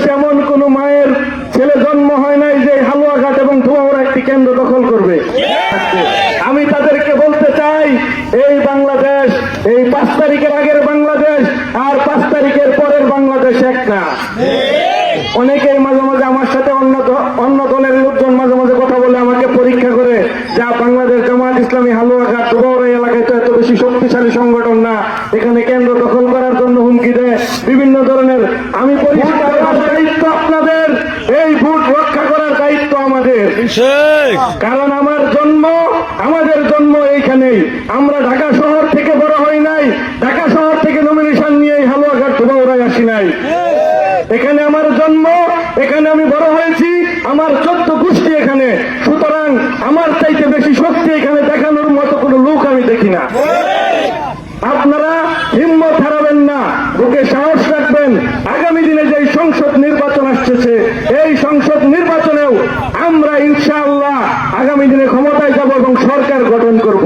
বাংলাদেশে এমন কোন মায়ের ছেলে জন্ম হয় নাই যে হালুয়াঘাট এবং ধোঁয়াউড়া একটি কেন্দ্র দখল করবে। আমি তাদেরকে বলতে চাই, এই বাংলাদেশ, এই 5 তারিখের আগের বাংলাদেশ আর 5 তারিখের পরের বাংলাদেশ এক না। অনেকেই মাঝে মাঝে আমার সাথে অন্য দলের লোকজন মাঝে মাঝে কথা বলে আমাকে পরীক্ষা করে, যা বাংলাদেশ জামায়াত ইসলামী হালুয়াঘাট ধোঁয়াউড়া এলাকায় তো এত বেশি শক্তিশালী সংগঠন না, এখানে কেন্দ্র দখল করার জন্য হুমকি দেয় বিভিন্ন ধরনের। আমি পরিষ্কার, দায়িত্ব আপনাদের, এই ভোট রক্ষা করার দায়িত্ব আমাদের। কারণ আমাদের জন্ম এইখানেই। আমরা ঢাকা শহর থেকে বড় হই নাই, ঢাকা শহর থেকে নমিনেশন নিয়ে হালুয়াঘাট ধোঁয়াউড়ায় আসি নাই। এখানে আমার জন্ম, এখানে আমি বড় হয়েছি, আমার 14 গোষ্ঠী এখানে। সুতরাং আমার চাইতে বেশি শক্তি এখানে দেখানোর মতো কোনো লোক আমি দেখি না। আপনারা হিম্মত হারাবেন না, বুকে সাহস রাখবেন। আগামী দিনে যে সংসদ নির্বাচন আসছে, এই সংসদ নির্বাচনেও আমরা ইনশাআল্লাহ আগামী দিনে ক্ষমতায় যাব এবং সরকার গঠন করব।